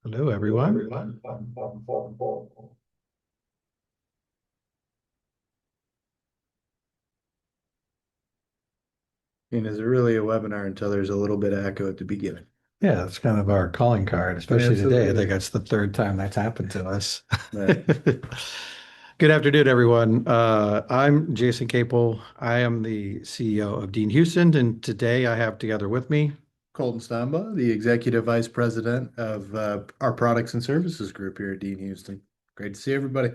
Hello, everyone. And is it really a webinar until there's a little bit of echo at the beginning? Yeah, that's kind of our calling card, especially today. I think Absolutely. that's the third time that's happened to us. Right. Good afternoon, everyone. I'm Jason Kaple. I am the CEO of DeanHouston, and today I have together with me. Colton Stombaugh, the Executive Vice President of our Products and Services Group here at DeanHouston. Great to see everybody.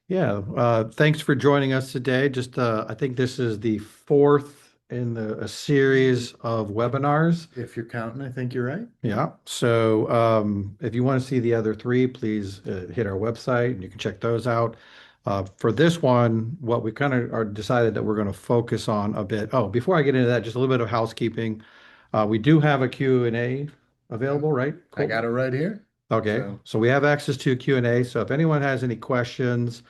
Yeah, thanks for joining us today. I think this is the fourth in a series of webinars. If you're counting, I think you're right. Yeah. So if you want to see the other three, please hit our website and you can check those out. For this one, what we kind of are decided that we're going to focus on a bit. Oh, before I get into that, just a little bit of housekeeping. We do have a Q&A Yep. available, right, I got Colton? it right here. Okay. So So we have access to Q&A. So if anyone has any questions,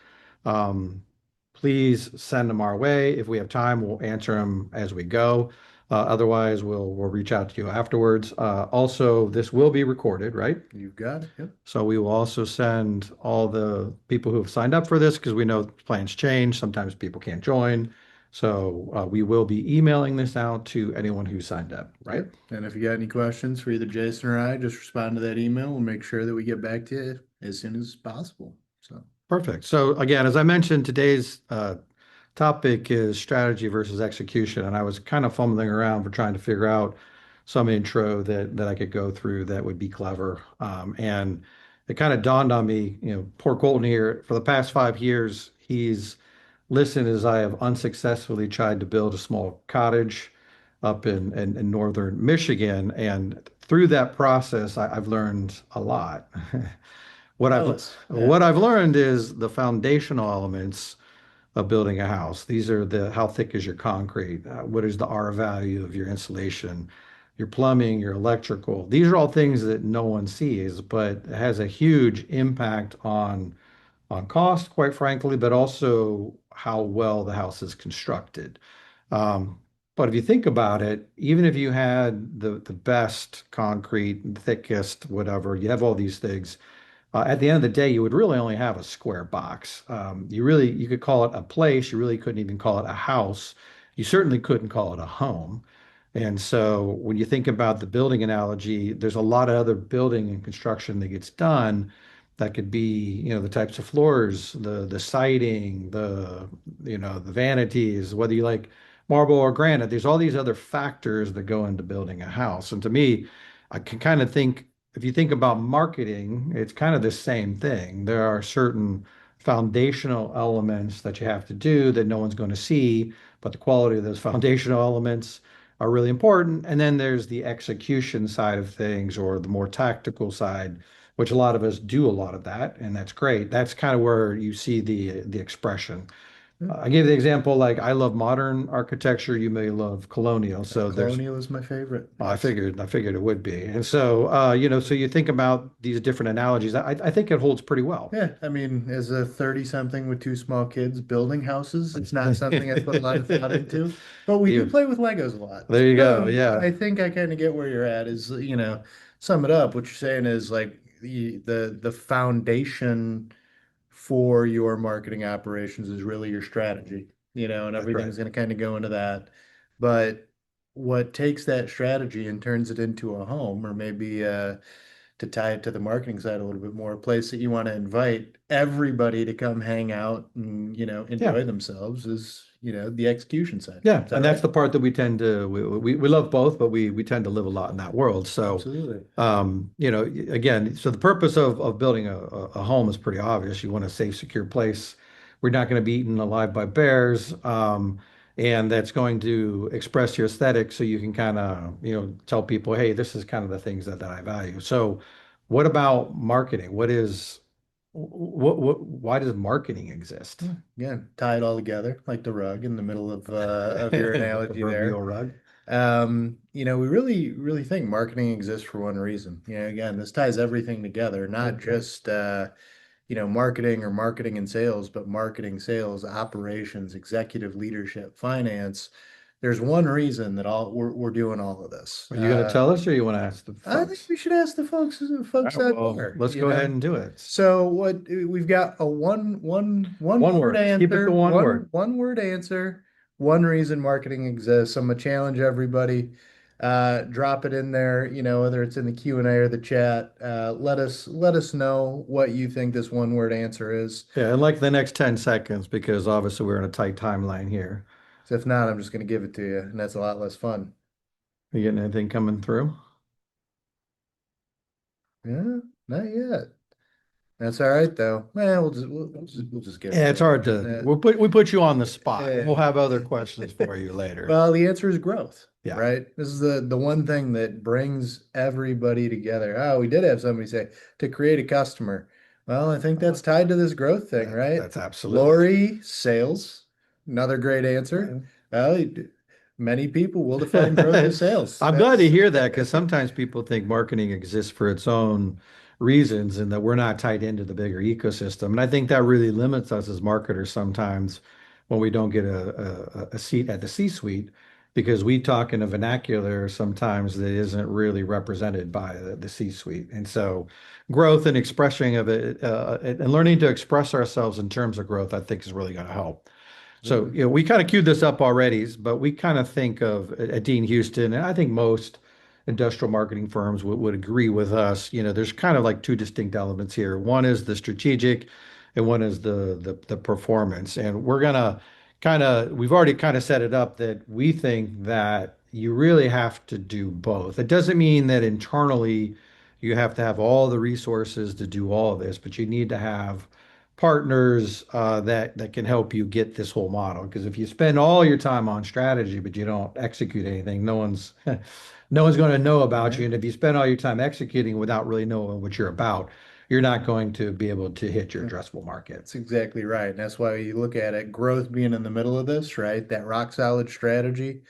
um, please send them our way. If we have time, we'll answer them as we go. Otherwise, we'll reach out to you afterwards. Also, this will be recorded, right? you've got it. Yep. So we will also send all the people who have signed up for this because we know plans change. Sometimes people can't join. So we will be emailing this out to anyone who signed up, right? Yep. And if you got any questions for either Jason or I, just respond to that email. We'll make sure that we get back to you as soon as possible. So, Perfect. So again, as I mentioned, today's topic is strategy versus execution, and I was kind of fumbling around for trying to figure out some intro that I could go through that would be clever. And it kind of dawned on me, poor Colton here, for the past 5 years, he's listened as I have unsuccessfully tried to build a small cottage up in northern Michigan, and through that process, I've learned a lot. What I've jealous. Yeah. what I've learned is the foundational elements of building a house. These are the how thick is your concrete? What is the R value of your insulation, your plumbing, your electrical? These are all things that no one sees, but it has a huge impact on cost, quite frankly, but also how well the house is constructed. Um, but if you think about it, even if you had the best concrete, the thickest, whatever, you have all these things at the end of the day, you would really only have a square box. You could call it a place. You really couldn't even call it a house. You certainly couldn't call it a home. And so when you think about the building analogy, there's a lot of other building and construction that gets done that could be, the types of floors, the siding, the vanities, whether you like marble or granite. There's all these other factors that go into building a house. And to me, I can kind of think if you think about marketing, it's kind of the same thing. There are certain foundational elements that you have to do that no one's going to see, but the quality of those foundational elements are really important. And then there's the execution side of things or the more tactical side, which a lot of us do a lot of that, and that's great. That's kind of where you see the expression. I gave the example like I love modern architecture, you may love colonial. So there's Colonial is my favorite. I Yes. figured it would be. And so, so you think about these different analogies. I think it holds pretty well. Yeah, I mean, as a 30-something with two small kids building houses, it's not something I put a lot of thought into, but we do You, play with Legos a lot. there you go. So Yeah, I think I kind of get where you're at is, sum it up. What you're saying is like the foundation for your marketing operations is really your strategy, and that's right. everything's going to kind of go into that. But what takes that strategy and turns it into a home, or maybe to tie it to the marketing side a little bit more, a place that you want to invite everybody to come hang out and, Yeah. enjoy themselves is, the execution side. Yeah. Is that And that's right? the part that we tend to, we love both, but we tend to live a lot in that world. So, Absolutely. again, so the purpose of building a home is pretty obvious. You want a safe, secure place. We're not going to be eaten alive by bears. And that's going to express your aesthetic so you can kind of, tell people, hey, this is kind of the things that I value. So what about marketing? Why does marketing exist? Yeah, tie it all together like the rug in the middle of your The analogy proverbial there. rug. We really think marketing exists for one reason. Again, this ties everything together, not just marketing or marketing and sales, but marketing, sales, operations, executive leadership, finance. there's one reason that all we're doing all of this. Are you going to tell us or you want to ask the I think folks? we should ask the All folks right, out well, there, let's you go ahead know. and do it. So what we've got a one One word word. Just keep it to answer, one word. one word answer, one reason marketing exists. I'm gonna challenge everybody. Drop it in there, whether it's in the Q&A or the chat. Let us know what you think this one word answer is. Yeah, in like the next 10 seconds, because obviously we're in a tight timeline here. So if not, I'm just gonna give it to you, and that's a lot less fun. You getting anything coming through? Yeah, not yet. That's all right though. We'll just give it Yeah, to it's hard you. to we put you on the spot. Eh, We'll have other questions for you later. Well, the answer is growth, Yeah. right? This is the one thing that brings everybody together. Oh, we did have somebody say to create a customer. Well, I think that's tied to this growth thing, right? That's absolutely Lori, sales, another great answer. true. Well, many people will define growth as sales. I'm glad to That's hear that because sometimes people think marketing exists for its own reasons and that we're not tied into the bigger ecosystem. And I think that really limits us as marketers sometimes when we don't get a seat at the C-suite because we talk in a vernacular sometimes that isn't really represented by the C-suite. And so growth and expressing of it and learning to express ourselves in terms of growth, I think is really going to help. So, we kind of queued this up already, but we kind of think of at DeanHouston, and I think most industrial marketing firms would agree with us. There's kind of like two distinct elements here. One is the strategic, and one is the performance. And we've already kind of set it up that we think that you really have to do both. It doesn't mean that internally you have to have all the resources to do all of this, but you need to have partners that can help you get this whole model. Because if you spend all your time on strategy, but you don't execute anything, no one's no one's going to know about you. right. And if you spend all your time executing without really knowing what you're about, you're not going to be able to hit your addressable market. That's exactly right. And that's why you look at it, growth being in the middle of this, right? That rock solid strategy,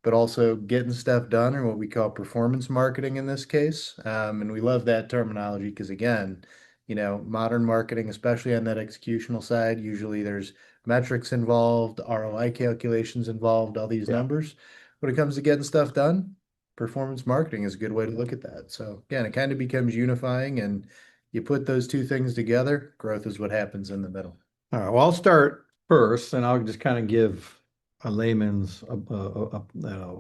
but also getting stuff done, or what we call performance marketing in this case. And we love that terminology because, again, modern marketing, especially on that executional side, usually there's metrics involved, ROI calculations involved, all these Yeah. numbers. When it comes to getting stuff done, performance marketing is a good way to look at that. So, again, it kind of becomes unifying, and you put those two things together, growth is what happens in the middle. All right. Well, I'll start first, and I'll just kind of give a layman's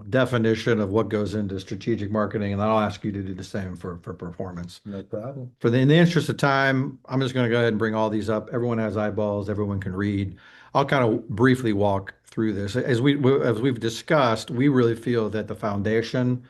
definition of what goes into strategic marketing, and then I'll ask you to do the same for performance. No problem. In the interest of time, I'm just going to go ahead and bring all these up. Everyone has eyeballs, everyone can read. I'll kind of briefly walk through this. As we've discussed, we really feel that the foundation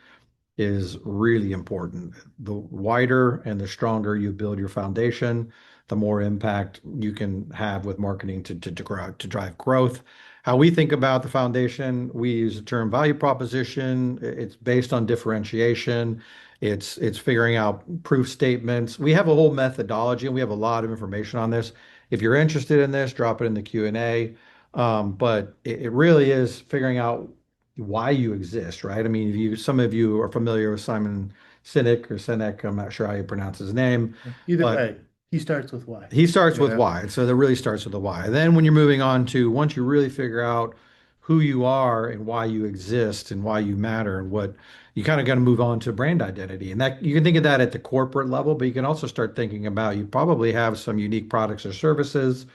is really important. The wider and the stronger you build your foundation, the more impact you can have with marketing to drive growth. How we think about the foundation, we use the term value proposition. It's based on differentiation. It's figuring out proof statements. We have a whole methodology and we have a lot of information on this. If you're interested in this, drop it in the Q&A. But it really is figuring out why you exist, right? I mean, some of you are familiar with Simon Sinek. I'm not sure how you pronounce his name, Either but way, he starts with why. he starts You with know? why. So that really starts with the why. Then when you're moving on to once you really figure out who you are and why you exist and why you matter and what you kind of got to move on to brand identity. And that you can think of that at the corporate level, but you can also start thinking about you probably have some unique products or services.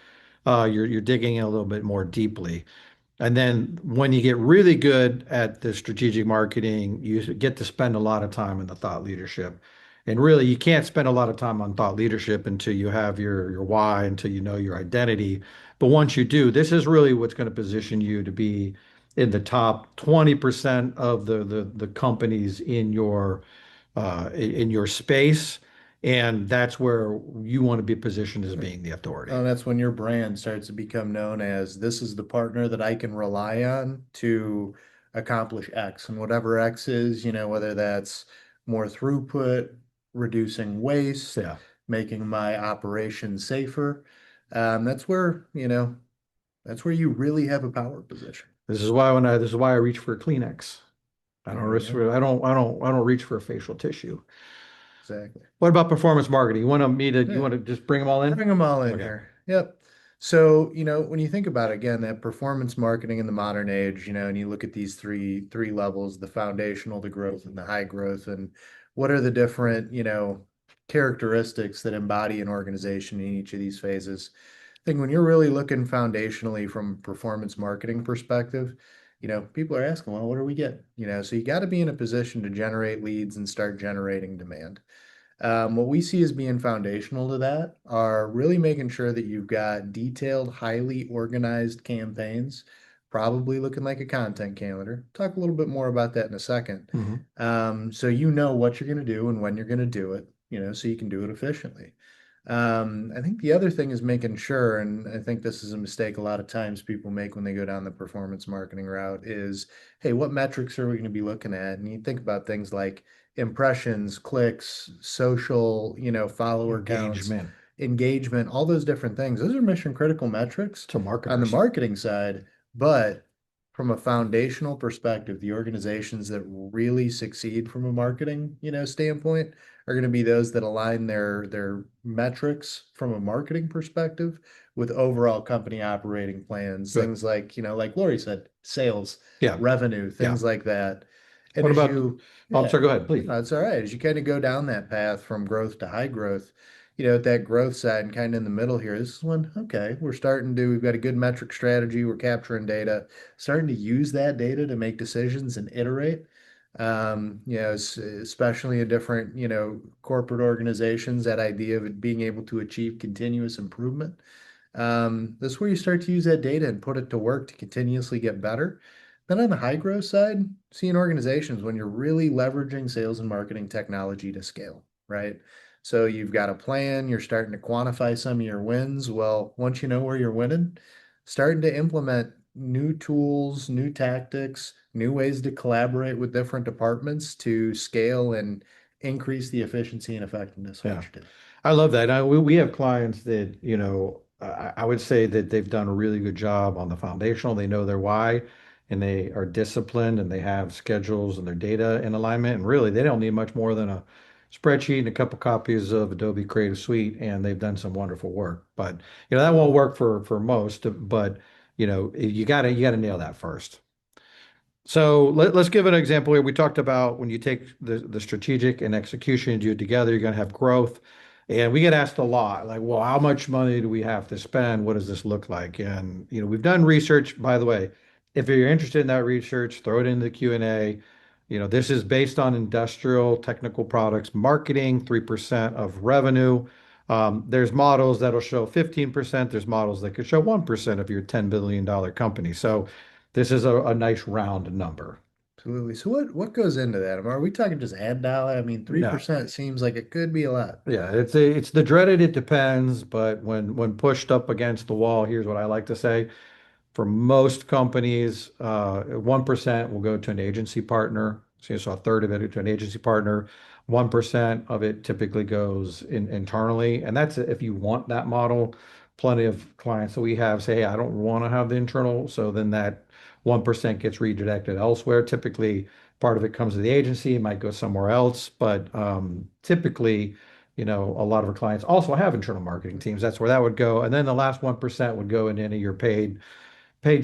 You're digging in a little bit more deeply. And then when you get really good at the strategic marketing, you get to spend a lot of time in the thought leadership. And really, you can't spend a lot of time on thought leadership until you have your why, until you know your identity. But once you do, this is really what's going to position you to be in the top 20% of the companies in your space. And that's where you want to be positioned as being the authority. And that's when your brand starts to become known as this is the partner that I can rely on to accomplish X. And whatever X is, whether that's more throughput, reducing waste, Yeah. making my operation safer. That's where you really have a power position. This is why I reach for a Kleenex. There you go. I don't reach for a facial tissue. Exactly. What about performance marketing? You Yeah. want to just bring them all in? Bring them all in Okay. here. Yep. So, when you think about it, again, that performance marketing in the modern age, and you look at these three levels, the foundational, the growth, and the high growth, and what are the different, characteristics that embody an organization in each of these phases. I think when you're really looking foundationally from a performance marketing perspective, people are asking, well, what do we get? So you got to be in a position to generate leads and start generating demand. What we see as being foundational to that are really making sure that you've got detailed, highly organized campaigns, probably looking like a content calendar. Talk a little bit more about that in a second. Mhm. So you know what you're going to do and when you're going to do it, so you can do it efficiently. I think the other thing is making sure, and I think this is a mistake a lot of times people make when they go down the performance marketing route is, hey, what metrics are we going to be looking at? And you think about things like impressions, clicks, social, follower counts, Engagement engagement, all those different things. Those are mission critical metrics to on the marketers. marketing side, but from a foundational perspective, the organizations that really succeed from a marketing, standpoint are going to be those that align their metrics from a marketing perspective with overall company operating plans, Good. things like, like Lori said, sales, Yeah. revenue, Yeah. things like that. And What as about, you, oh, I'm yeah, sorry, go ahead, please. it's all right. As you kind of go down that path from growth to high growth, at that growth side and kind of in the middle here, this is when, okay, we've got a good metric strategy, we're capturing data, starting to use that data to make decisions and iterate. Especially in different, corporate organizations, that idea of it being able to achieve continuous improvement. That's where you start to use that data and put it to work to continuously get better. Then on the high growth side, seeing organizations when you're really leveraging sales and marketing technology to scale, right? So you've got a plan, you're starting to quantify some of your wins. Well, once you know where you're winning, starting to implement new tools, new tactics, new ways to collaborate with different departments to scale and increase the efficiency and effectiveness of what Yeah. you're doing. I love that. We have clients that, I would say that they've done a really good job on the foundational. They know their why and they are disciplined and they have schedules and their data in alignment. And really, they don't need much more than a spreadsheet and a couple copies of Adobe Creative Suite, and they've done some wonderful work. But, that won't work for most, but, you gotta nail that first. So let's give an example here. We talked about when you take the strategic and execution, you do it together, you're going to have growth. And we get asked a lot, like, well, how much money do we have to spend? What does this look like? And, we've done research, by the way. If you're interested in that research, throw it in the Q&A. This is based on industrial technical products marketing, 3% of revenue. There's models that'll show 15%. There's models that could show 1% of your $10 billion company. So this is a nice round number. Absolutely. So what goes into that? Are we talking just ad dollar? I mean, No. 3% seems like it could be a lot. Yeah, it's the dreaded it depends, but when pushed up against the wall, here's what I like to say. For most companies, 1% will go to an agency partner. So a third of it to an agency partner. 1% of it typically goes internally. And that's if you want that model. Plenty of clients that we have say, hey, I don't want to have the internal. So then that 1% gets redirected elsewhere. Typically, part of it comes to the agency, it might go somewhere else. But typically, a lot of our clients also have internal marketing teams. That's where that would go. And then the last 1% would go in any of your paid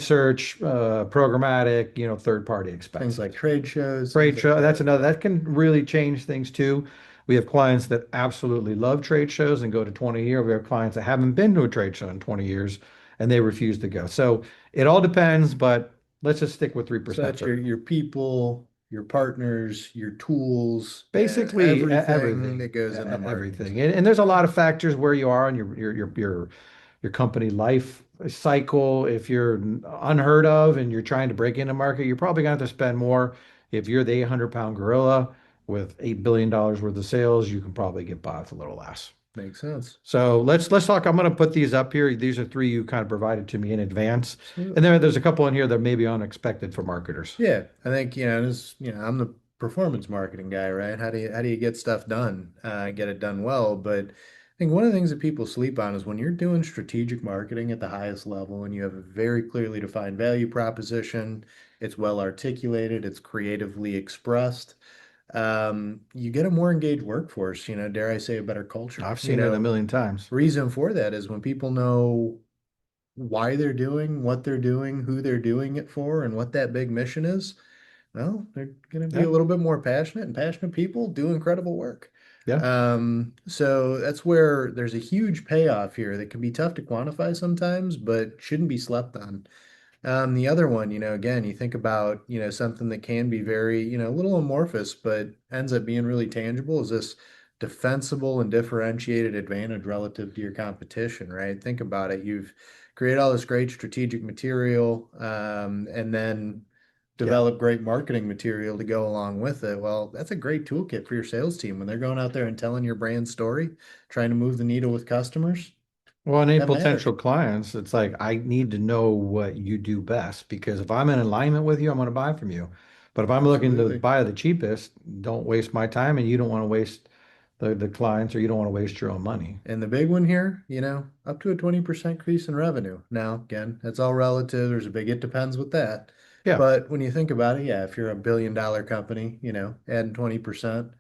search, programmatic, third-party Things like expenses. trade shows, things Trade like show, that's that. another, that can really change things too. We have clients that absolutely love trade shows and go to 20 a year. We have clients that haven't been to a trade show in 20 years and they refuse to go. So it all depends, but let's just stick with So 3%. that's your people, your partners, your tools, Basically, everything everything, that goes in the marketing everything, side. and there's a lot of factors where you are in your company life cycle. If you're unheard of and you're trying to break into market, you're probably going to have to spend more. If you're the 800-pound gorilla with $8 billion worth of sales, you can probably get by with a little less. Makes sense. So let's talk. I'm going to put these up here. These are three you kind of provided to me in advance, and Absolutely. then there's a couple in here that may be unexpected for marketers. Yeah, I think, I'm the performance marketing guy, right? How do you get stuff done, get it done well? But I think one of the things that people sleep on is when you're doing strategic marketing at the highest level and you have a very clearly defined value proposition, it's well articulated, it's creatively expressed, you get a more engaged workforce, dare I say a better culture. I've seen it a million times. Reason for that is when people know why they're doing what they're doing, who they're doing it for, and what that big mission is, well, they're going to be a Yeah. little bit more passionate, and passionate people do incredible work. Yeah. So that's where there's a huge payoff here that can be tough to quantify sometimes, but shouldn't be slept on. The other one, again, you think about, something that can be very, a little amorphous, but ends up being really tangible is this defensible and differentiated advantage relative to your competition, right? Think about it. You've created all this great strategic material, and then Yeah. develop great marketing material to go along with it. Well, that's a great toolkit for your sales team when they're going out there and telling your brand story, trying to move the needle with customers. Well, any That matters. potential clients, it's like I need to know what you do best because if I'm in alignment with you, I'm going to buy from you. But if I'm looking to Absolutely. buy the cheapest, don't waste my time and you don't want to waste the clients or you don't want to waste your own money. And the big one here, up to a 20% increase in revenue. Now, again, that's all relative. There's a big it depends with that. Yeah. But when you think about it, yeah, if you're a $1 billion company, adding 20%,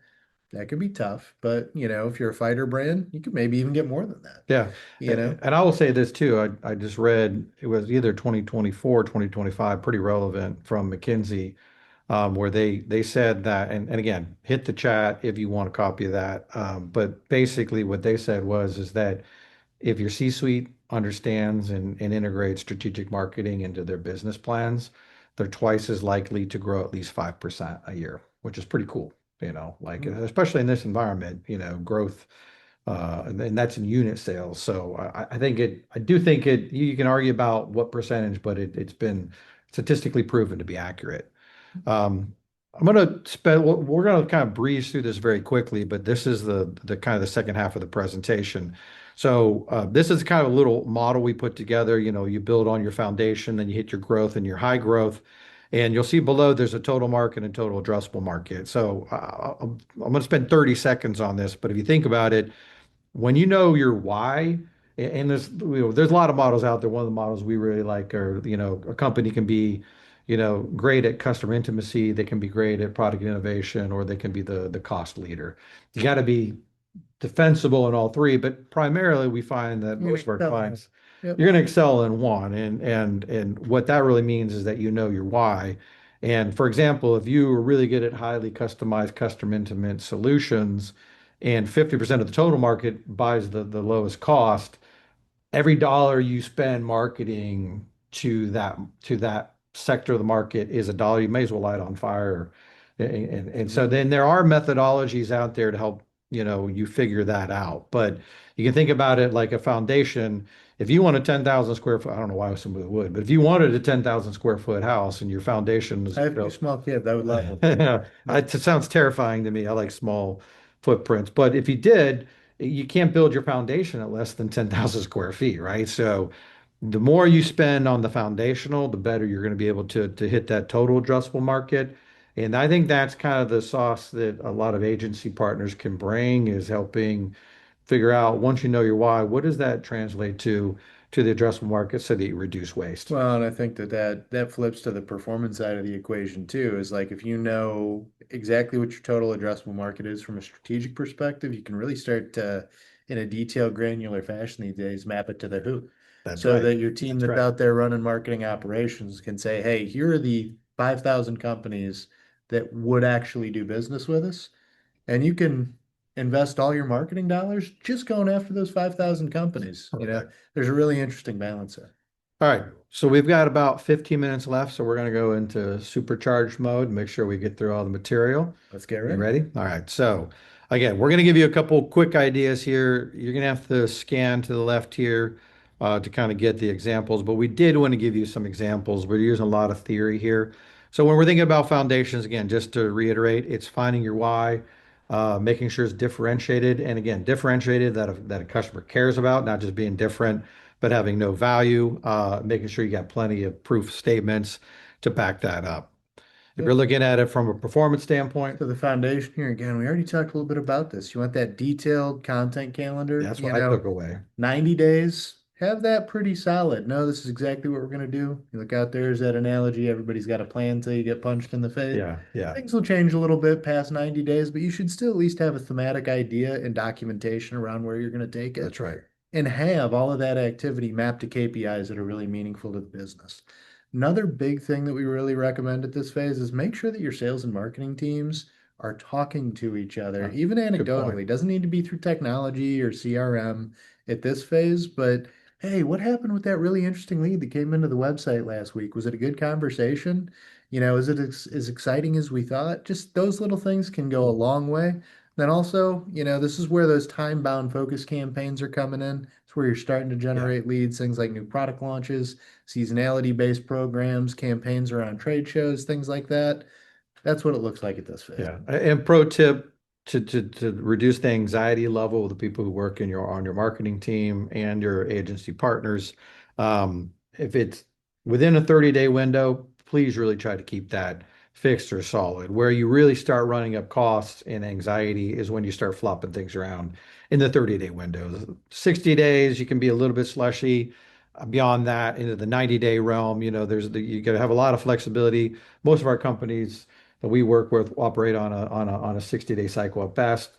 that could be tough. But, if you're a fighter brand, you could maybe even get more than that, Yeah. you know? And I will say this too. I just read it was either 2024, 2025, pretty relevant from McKinsey, where they said that, and again, hit the chat if you want a copy of that. But basically what they said was is that if your C-suite understands and integrates strategic marketing into their business plans, they're twice as likely to grow at least 5% a year, which is pretty cool, like especially in this environment, growth, and that's in unit sales. So I do think you can argue about what percentage, but it's been statistically proven to be accurate. Um, I'm going to spend, we're going to kind of breeze through this very quickly, but this is the kind of the second half of the presentation. So this is kind of a little model we put together. You build on your foundation, then you hit your growth and your high growth. And you'll see below there's a total market and total addressable market. So I'm going to spend 30 seconds on this, but if you think about it, when you know your why, and there's a lot of models out there. One of the models we really like are, a company can be, great at customer intimacy, they can be great at product innovation, or they can be the cost leader. You got to be defensible in all three, but primarily we find that You're most gonna of our excel in it. clients, Yep. you're going to excel in one. And what that really means is that you know your why. And for example, if you are really good at highly customized, custom intimate solutions, and 50% of the total market buys the lowest cost, every dollar you spend marketing to that sector of the market is a dollar you may as well light on fire. And so Absolutely. then there are methodologies out there to help you figure that out. But you can think about it like a foundation. If you want a 10,000 square foot, I don't know why somebody would, but if you wanted a 10,000 square foot house and your foundation is, I have two small kids. I would love them. it sounds terrifying to me. I like small footprints, but if you did, you can't build your foundation at less than 10,000 square feet, right? So the more you spend on the foundational, the better you're going to be able to hit that total addressable market. And I think that's kind of the sauce that a lot of agency partners can bring is helping figure out once you know your why, what does that translate to the addressable market so that you reduce waste? Well, and I think that flips to the performance side of the equation too, is like if you know exactly what your total addressable market is from a strategic perspective, you can really start to, in a detailed, granular fashion these days, map it to the who. That's So right. that your team That's that's right. out there running marketing operations can say, hey, here are the 5,000 companies that would actually do business with us. And you can invest all your marketing dollars just going after those 5,000 companies. Correct. There's a really interesting balance there. All right. So we've got about 15 minutes left. So we're going to go into supercharged mode, make sure we get through all the material. Let's get You ready. ready? All right. So again, we're going to give you a couple quick ideas here. You're going to have to scan to the left here to kind of get the examples, but we did want to give you some examples. We're using a lot of theory here. So when we're thinking about foundations, again, just to reiterate, it's finding your why, making sure it's differentiated, and again, differentiated that a customer cares about, not just being different, but having no value, making sure you got plenty of proof statements to back that up. If you're Yep. looking at it from a performance standpoint, So the foundation here again, we already talked a little bit about this. You want that detailed content calendar, that's what I took away. 90 days, have that pretty solid. No, this is exactly what we're going to do. You look out there, is that analogy. Everybody's got a plan until you get punched in the face. Yeah, yeah, Things will change a little bit past 90 days, but you should still at least have a thematic idea and documentation around where you're going to take it. that's right. and have all of that activity mapped to KPIs that are really meaningful to the business. Another big thing that we really recommend at this phase is make sure that your sales and marketing teams are talking to each other, even Good point. anecdotally. It doesn't need to be through technology or CRM at this phase, but hey, what happened with that really interesting lead that came into the website last week? Was it a good conversation? Is it as exciting as we thought? Just those little things can go a long way. Then also, this is where those time-bound focus campaigns are coming in. It's where you're starting to Yeah. generate leads, things like new product launches, seasonality-based programs, campaigns around trade shows, things like that. That's what it looks like at this phase. Yeah. And pro tip to reduce the anxiety level of the people who work in your on your marketing team and your agency partners. If it's within a 30-day window, please really try to keep that fixed or solid. Where you really start running up costs and anxiety is when you start flopping things around in the 30-day window. 60 days, you can be a little bit slushy. Beyond that, into the 90-day realm, you got to have a lot of flexibility. Most of our companies that we work with operate on a 60-day cycle at best.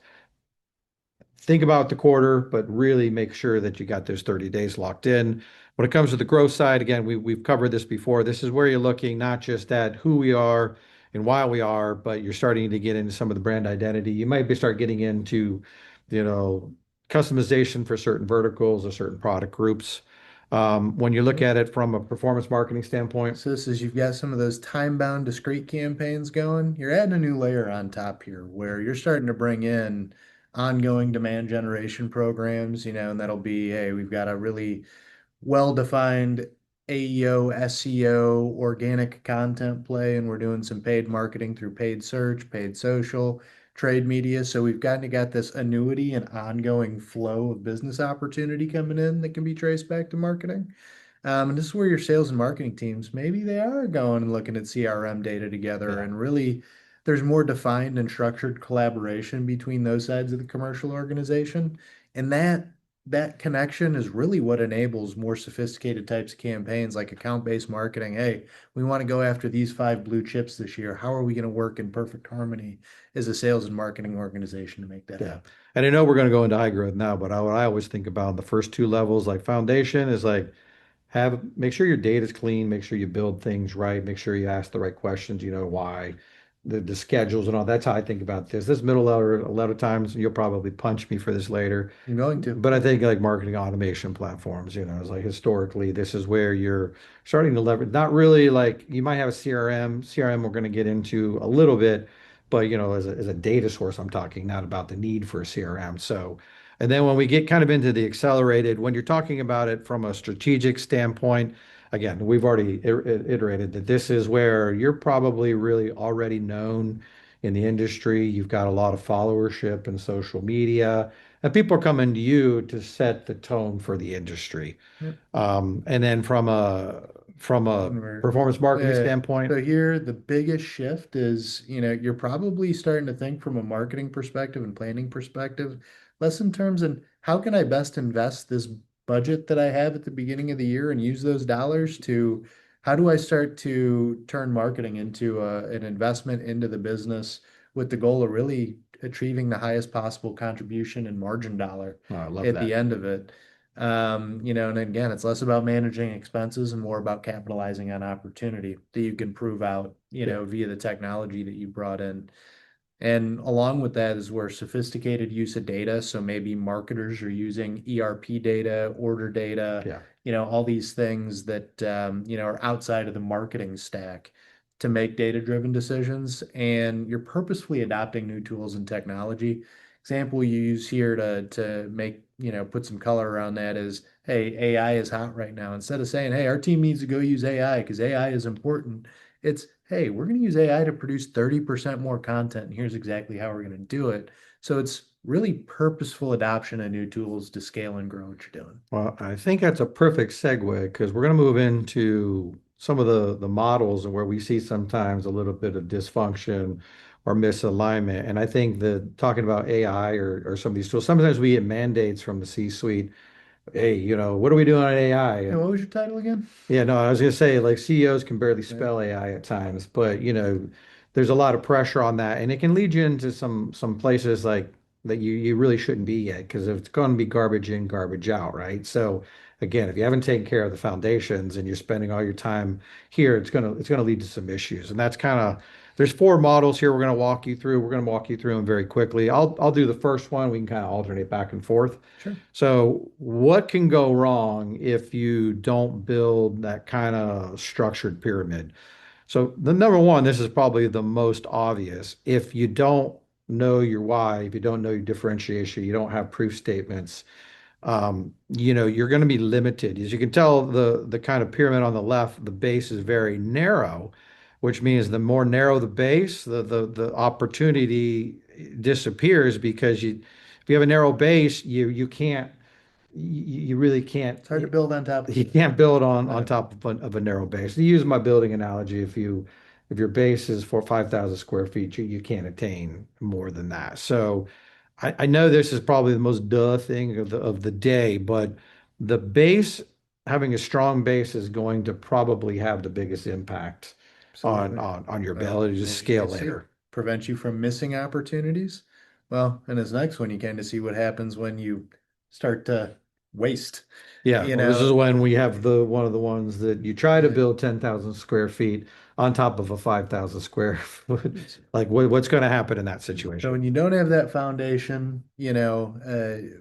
Think about the quarter, but really make sure that you got those 30 days locked in. When it comes to the growth side, again, we've covered this before. This is where you're looking not just at who we are and why we are, but you're starting to get into some of the brand identity. You might be start getting into, you know, customization for certain verticals or certain product groups. When you look Yep. at it from a performance marketing standpoint, So this is you've got some of those time-bound discrete campaigns going. You're adding a new layer on top here where you're starting to bring in ongoing demand generation programs, and that'll be, hey, we've got a really well-defined AEO, SEO, organic content play, and we're doing some paid marketing through paid search, paid social, trade media. So we've got this annuity and ongoing flow of business opportunity coming in that can be traced back to marketing. And this is where your sales and marketing teams, maybe they are going and looking at CRM data together yeah. and really there's more defined and structured collaboration between those sides of the commercial organization. And that connection is really what enables more sophisticated types of campaigns like account-based marketing. Hey, we want to go after these 5 blue chips this year. How are we going to work in perfect harmony as a sales and marketing organization to make that Yeah. happen? And I know we're going to go into high growth now, but what I always think about the first two levels, like foundation, is like make sure your data is clean, make sure you build things right, make sure you ask the right questions, why, the schedules and all. That's how I think about this. This middle level, a lot of times you'll probably punch me for this later. I'm going to. But I think like marketing automation platforms, it's like historically, this is where you're starting to leverage, not really like you might have a CRM. CRM we're going to get into a little bit, but as a data source, I'm talking not about the need for a CRM. So, and then when we get kind of into the accelerated, when you're talking about it from a strategic standpoint, again, we've already iterated that this is where you're probably really already known in the industry. You've got a lot of followership in social media and people are coming to you to set the tone for the industry. Yep. And then from a And we're performance marketing uh, standpoint, so here the biggest shift is, you're probably starting to think from a marketing perspective and planning perspective, less in terms of how can I best invest this budget that I have at the beginning of the year and use those dollars to how do I start to turn marketing into an investment into the business with the goal of really achieving the highest possible contribution and margin dollar oh, I love at the that. end of it. And again, it's less about managing expenses and more about capitalizing on opportunity that you can prove out, Yeah. via the technology that you brought in. And along with that is where sophisticated use of data. So maybe marketers are using ERP data, order data, Yeah. all these things that, are outside of the marketing stack to make data-driven decisions. And you're purposefully adopting new tools and technology. Example you use here to make, put some color around that is, hey, AI is hot right now. Instead of saying, hey, our team needs to go use AI because AI is important, it's, hey, we're going to use AI to produce 30% more content, and here's exactly how we're going to do it. So it's really purposeful adoption of new tools to scale and grow what you're doing. Well, I think that's a perfect segue because we're going to move into some of the models and where we see sometimes a little bit of dysfunction or misalignment. And I think that talking about AI or some of these tools, sometimes we get mandates from the C-suite. Hey, what are we doing on AI? Hey, what was your title again? Yeah, no, I was gonna say like CEOs can barely Right. spell AI at times, but there's a lot of pressure on that, and it can lead you into some places like that you really shouldn't be yet because it's going to be garbage in, garbage out, right? So again, if you haven't taken care of the foundations and you're spending all your time here, it's gonna lead to some issues. And that's kind of there's four models here we're going to walk you through. We're going to walk you through them very quickly. I'll do the first one. We can kind of alternate back and forth. Sure. So, what can go wrong if you don't build that kind of structured pyramid? So, the number one, this is probably the most obvious. If you don't know your why, if you don't know your differentiation, you don't have proof statements, you're going to be limited. As you can tell, the kind of pyramid on the left, the base is very narrow, which means the more narrow the base, the opportunity disappears because if you have a narrow base, you really can't It's hard to build on top of you it. can't build on Right. top of a narrow base. To use my building analogy, if your base is for 5,000 square feet, you can't attain more than that. So I know this is probably the most duh thing of the day, but the base, having a strong base is going to probably have the biggest impact Absolutely. on your Well, ability to as you scale can see, later. prevent you from missing opportunities. Well, and this next one, you kind of see what happens when you start to waste, Yeah, you well, this is know. when we have the one of the ones that you try to Yeah. build 10,000 square feet on top of a 5,000 square foot. Like what's going to happen in that So situation? when you don't have that foundation,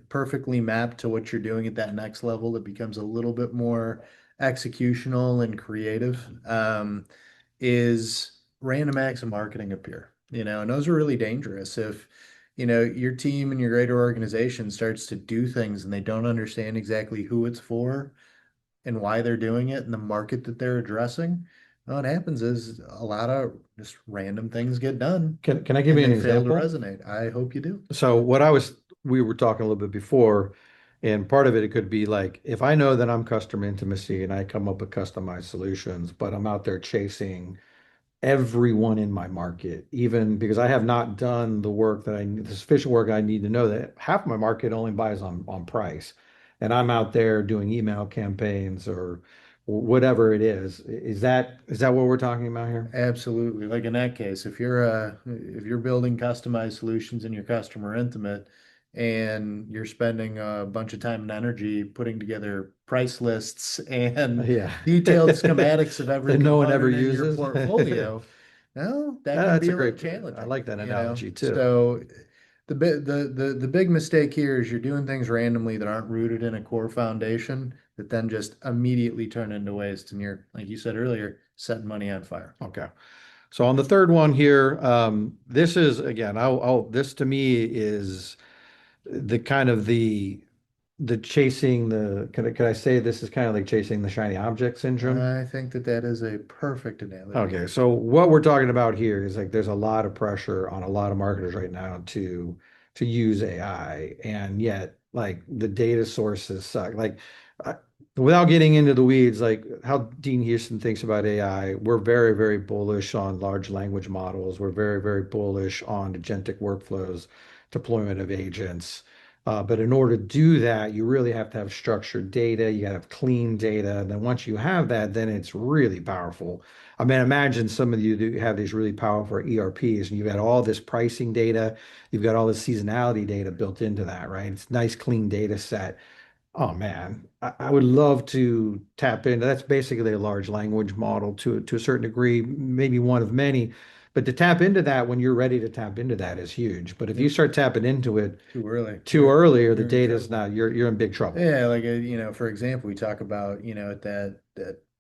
perfectly mapped to what you're doing at that next level, it becomes a little bit more executional and creative. Is random acts of marketing appear, and those are really dangerous. If, your team and your greater organization starts to do things and they don't understand exactly who it's for and why they're doing it and the market that they're addressing, what happens is a lot of just random things get done Can I give and you an they fail to example? resonate. I hope you do. So we were talking a little bit before, and part of it could be like if I know that I'm customer intimacy and I come up with customized solutions, but I'm out there chasing everyone in my market, even because I have not done the sufficient work I need to know that half my market only buys on price. And I'm out there doing email campaigns or whatever it is. Is that what we're talking about here? Absolutely. Like in that case, if you're building customized solutions and you're customer intimate and you're spending a bunch of time and energy putting together price lists and Yeah. detailed schematics of every That no one ever component in your uses. portfolio, well, that can That's be a a little great point. I challenging, like that analogy too. So the big mistake here is you're doing things randomly that aren't rooted in a core foundation that then just immediately turn into waste and you're, like you said earlier, setting money on fire. Okay. So on the third one here, this is again, this to me is the kind of the chasing the can I say this is kind of like chasing the shiny object syndrome? I think that that is a perfect analogy. Okay, so what we're talking about here is like there's a lot of pressure on a lot of marketers right now to use AI, and yet like the data sources suck. Like uh, without getting into the weeds, like how DeanHouston thinks about AI, we're very, very bullish on large language models. We're very, very bullish on agentic workflows, deployment of agents. But in order to do that, you really have to have structured data. You got to have clean data. And then once you have that, then it's really powerful. I mean, imagine some of you do have these really powerful ERPs and you've got all this pricing data, you've got all this seasonality data built into that, right? It's nice, clean data set. Oh man, I would love to tap into that's basically a large language model to a certain degree, maybe one of many. But to tap into that when you're ready to tap into that is huge. But if you Yep. start tapping into it Too early. too early or the You're in data is trouble. not, you're in big trouble. Yeah, like for example, we talk about, at that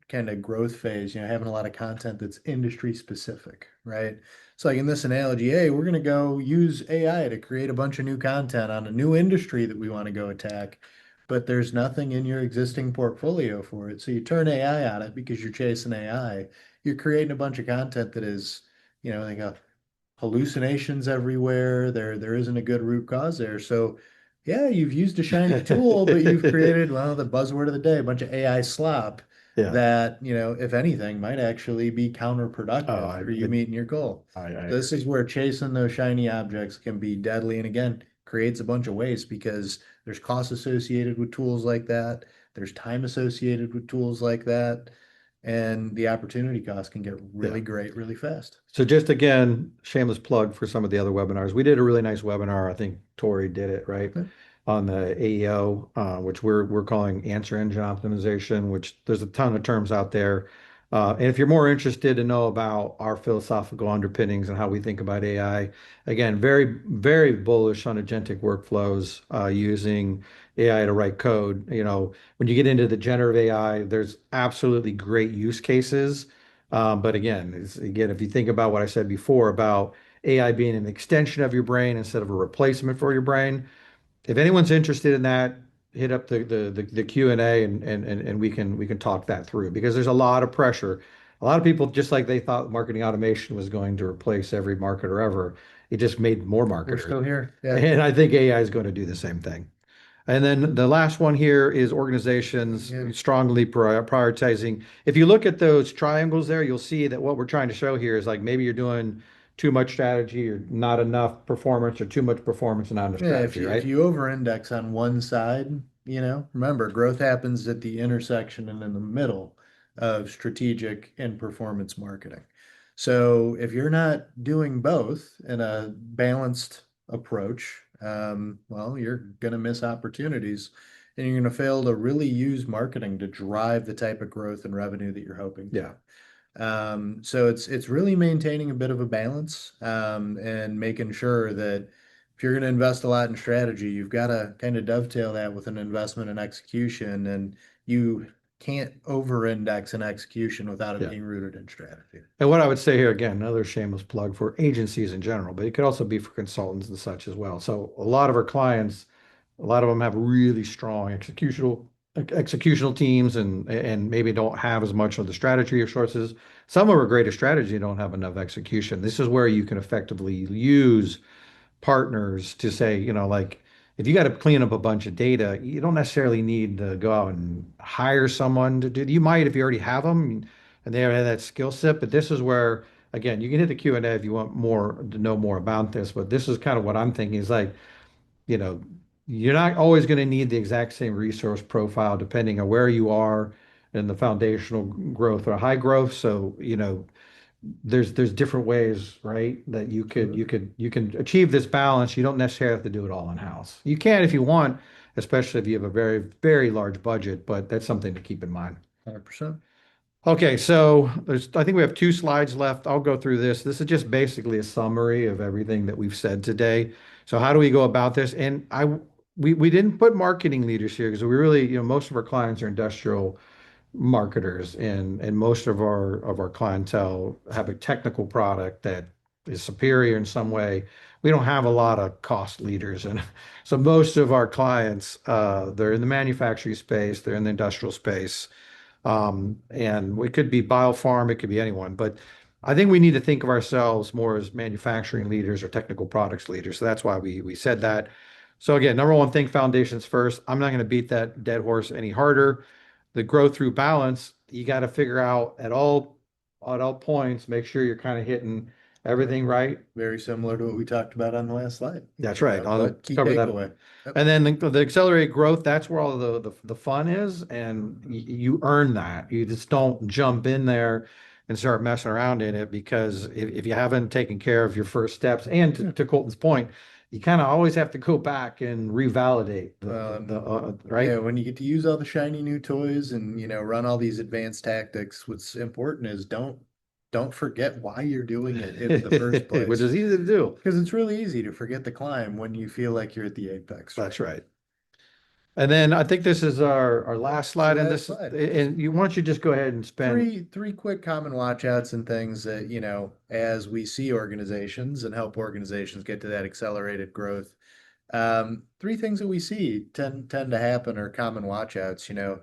kind of growth phase, having a lot of content that's industry specific, right? So like in this analogy, hey, we're gonna go use AI to create a bunch of new content on a new industry that we want to go attack, but there's nothing in your existing portfolio for it. So you turn AI on it because you're chasing AI. You're creating a bunch of content that is, like a hallucinations everywhere. There isn't a good root cause there. So yeah, you've used a shiny tool, but you've created, well, the buzzword of the day, a bunch of AI slop Yeah. that, if anything, might actually be Oh, counterproductive for you meeting your goal. I This agree. is where chasing those shiny objects can be deadly. And again, creates a bunch of waste because there's costs associated with tools like that. There's time associated with tools like that. and the opportunity cost can get Yeah. really great really fast. So just again, shameless plug for some of the other webinars. We did a really nice webinar. I think Tori did it, right? Yeah. On the AEO, which we're calling answer engine optimization, which there's a ton of terms out there. And if you're more interested to know about our philosophical underpinnings and how we think about AI, again, very, very bullish on agentic workflows using AI to write code. When you get into the generative AI, there's absolutely great use cases. But again, if you think about what I said before about AI being an extension of your brain instead of a replacement for your brain, if anyone's interested in that, hit up the Q&A and we can talk that through because there's a lot of pressure. A lot of people, just like they thought marketing automation was going to replace every marketer ever, it just made more We're marketers. still here. Yeah. And I think AI is going to do the same thing. And then the last one here is organizations Yeah. strongly prioritizing. If you look at those triangles there, you'll see that what we're trying to show here is like maybe you're doing too much strategy or not enough performance or too much performance and not enough Yeah, strategy, if right? you over index on one side, remember growth happens at the intersection and in the middle of strategic and performance marketing. So if you're not doing both in a balanced approach, well, you're going to miss opportunities and you're going to fail to really use marketing to drive the type of growth and revenue that you're hoping to. Yeah. So it's really maintaining a bit of a balance, and making sure that if you're going to invest a lot in strategy, you've got to kind of dovetail that with an investment in execution, and you can't over-index in execution without it Yeah. being rooted in strategy. And what I would say here, again, another shameless plug for agencies in general, but it could also be for consultants and such as well. So a lot of our clients, a lot of them have really strong executional teams and maybe don't have as much of the strategy resources. Some of our greatest strategy don't have enough execution. This is where you can effectively use partners to say, like if you got to clean up a bunch of data, you don't necessarily need to go out and hire someone to do. You might if you already have them and they have that skill set. But this is where, again, you can hit the Q&A if you want more to know more about this. But this is kind of what I'm thinking is like, you know, you're not always going to need the exact same resource profile depending on where you are in the foundational growth or high growth. So, there's different ways, right, that you can achieve this balance. You don't necessarily have to do it all in-house. You can if you want, especially if you have a very, very large budget, but that's something to keep in mind. 100%. Okay, so I think we have two slides left. I'll go through this. This is just basically a summary of everything that we've said today. So how do we go about this? And we didn't put marketing leaders here because we really, most of our clients are industrial marketers and most of our clientele have a technical product that is superior in some way. We don't have a lot of cost leaders, and so most of our clients they're in the manufacturing space, they're in the industrial space, and it could be biopharm, it could be anyone, but I think we need to think of ourselves more as manufacturing leaders or technical products leaders. So that's why we said that. So again, number one thing, foundations first. I'm not going to beat that dead horse any harder. The growth through balance, you got to figure out at all points, make sure you're kind of hitting everything right. Very similar to what we talked about on the last slide, That's right. I'll but key cover that. takeaway. Yep. And then the accelerated growth, that's where all the fun is, and you earn that. You just don't jump in there and start messing around in it because if you haven't taken care of your first steps, and to Colton's point, you kind of always have to go back and revalidate right. Yeah, when you get to use all the shiny new toys and run all these advanced tactics, what's important is don't forget why you're doing it in the first Which place. is easy to do. Because it's really easy to forget the climb when you feel like you're at the apex, That's right? right. And then I think this is our last It's the slide in last this, slide. and why don't you just go ahead and spend. Three quick common watchouts and things that, as we see organizations and help organizations get to that accelerated growth. Three things that we see tend to happen are common watchouts,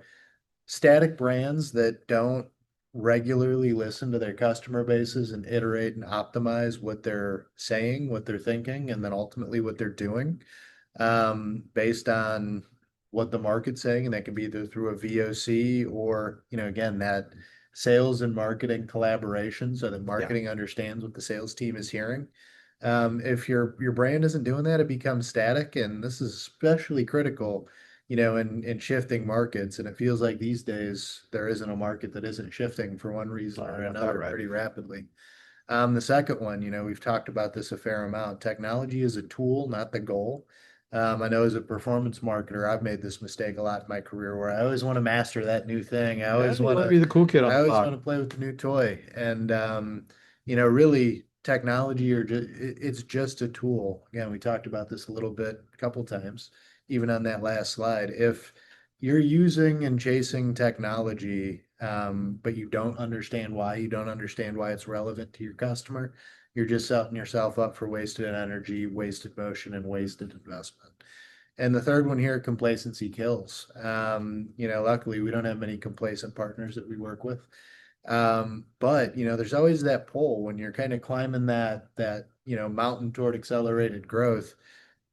static brands that don't regularly listen to their customer bases and iterate and optimize what they're saying, what they're thinking, and then ultimately what they're doing, based on what the market's saying. And that can be either through a VOC or, again, that sales and marketing collaboration so that Yeah. marketing understands what the sales team is hearing. If your brand isn't doing that, it becomes static, and this is especially critical in shifting markets. And it feels like these days there isn't a market that isn't shifting for one reason or I got that another right. pretty rapidly. The second one, we've talked about this a fair amount. Technology is a tool, not the goal. I know as a performance marketer, I've made this mistake a lot in my career where I always want to master that new thing. Yeah, you want to be the cool kid on I the always want block. to play with the new toy. And really technology it's just a tool. Again, we talked about this a little bit a couple times, even on that last slide. If you're using and chasing technology, but you don't understand why, you don't understand why it's relevant to your customer, you're just setting yourself up for wasted energy, wasted motion, and wasted investment. And the third one here, complacency kills. Luckily we don't have many complacent partners that we work with. But there's always that pull when you're kind of climbing that mountain toward accelerated growth.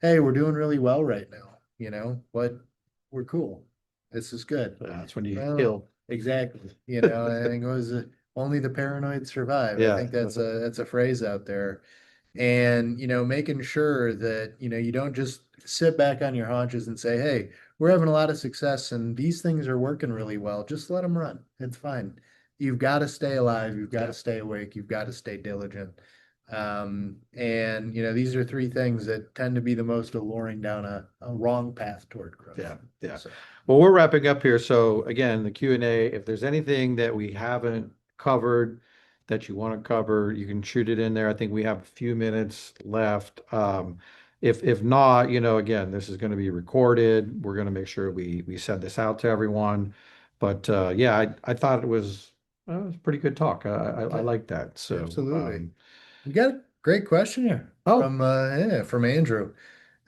Hey, we're doing really well right now. What we're cool. This is good. That's when you get Well, killed. exactly. I think it was only the paranoid survive. I Yeah. think that's a phrase out there. And making sure that you don't just sit back on your haunches and say, "Hey, we're having a lot of success and these things are working really well. Just let them run. It's fine." You've got to stay alive. You've got Yeah. to stay awake. You've got to stay diligent. And these are three things that tend to be the most alluring down a wrong path toward growth. Yeah, yeah. So, Well, we're wrapping up here. So again, the Q&A, if there's anything that we haven't covered that you want to cover, you can shoot it in there. I think we have a few minutes left. If not, again, this is going to be recorded. We're going to make sure we send this out to everyone. But yeah, I thought it was a pretty good talk. I yeah, like that. So absolutely. We got a great question here oh, from Andrew.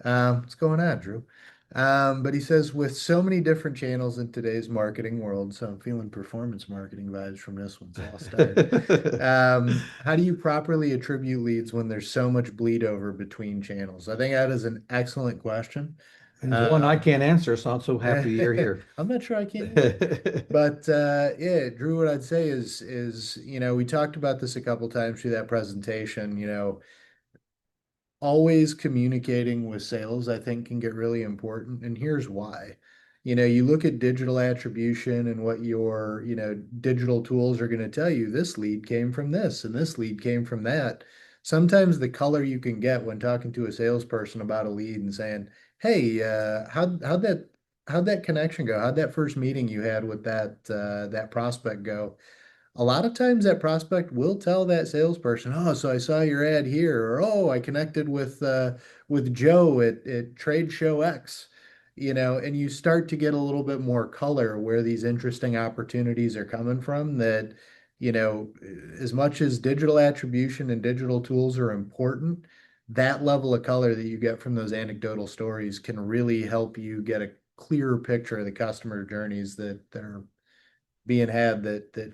What's going on, Drew? But he says, with so many different channels in today's marketing world, so I'm feeling performance marketing vibes from this one, so I'll start. How do you properly attribute leads when there's so much bleed over between channels? I think that is an excellent question. it's one I Um, can't answer, so I'm so happy you're here. I'm not sure I can either. But yeah, Drew, what I'd say is we talked about this a couple times through that presentation. Always communicating with sales, I think, can get really important. And here's why. You look at digital attribution and what your digital tools are going to tell you. This lead came from this, and this lead came from that. Sometimes the color you can get when talking to a salesperson about a lead and saying, "Hey, how'd that connection go? How'd that first meeting you had with that prospect go?" A lot of times that prospect will tell that salesperson, "Oh, so I saw your ad here," or "Oh, I connected with Joe at Trade Show X." And you start to get a little bit more color where these interesting opportunities are coming from that, you know, as much as digital attribution and digital tools are important, that level of color that you get from those anecdotal stories can really help you get a clearer picture of the customer journeys that are being had that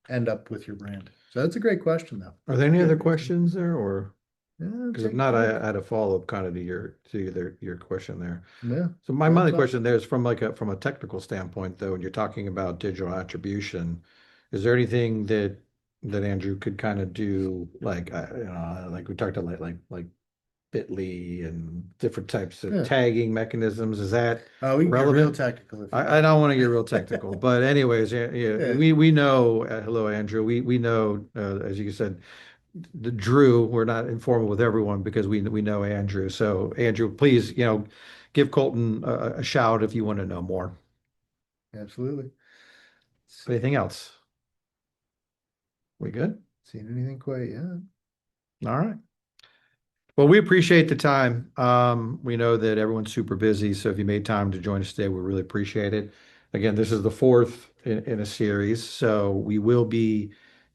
end up with your brand? So that's a great question, though. Are there any other Good. questions there, or Yeah, because if take a not, I look. had a follow-up kind of to your question there. Yeah, So my no other thought. question there is from a technical standpoint, though, when you're talking about digital attribution, is there anything that Andrew could kind of do, like like we talked about, like Bitly and different types of Yeah. tagging mechanisms? Is that We can get real relevant? technical if you'd I like. don't want to get real technical, but anyways, yeah, yeah, Yeah, we know. Hello, Andrew. We know, as you said, the Drew. We're not informal with everyone because we know Andrew. So Andrew, please, give Colton a shout if you want to know more. absolutely. Let's Anything see. else? We good? Seen anything quite yet? All right. Well, we appreciate the time. We know that everyone's super busy, so if you made time to join us today, we really appreciate it. Again, this is the fourth in a series, so we will be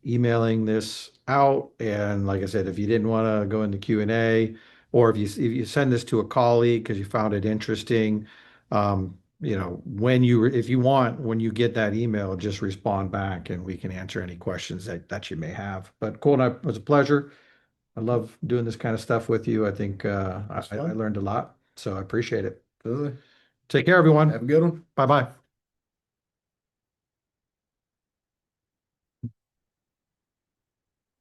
emailing this out. And like I said, if you didn't want to go into Q&A, or if you send this to a colleague because you found it interesting, if you want, when you get that email, just respond back and we can answer any questions that you may have. But Colton, it was a pleasure. I love doing this kind of stuff with you. I think It's I fun. learned a lot, so I appreciate it. Absolutely. Take care, Have everyone. a good one. Bye bye.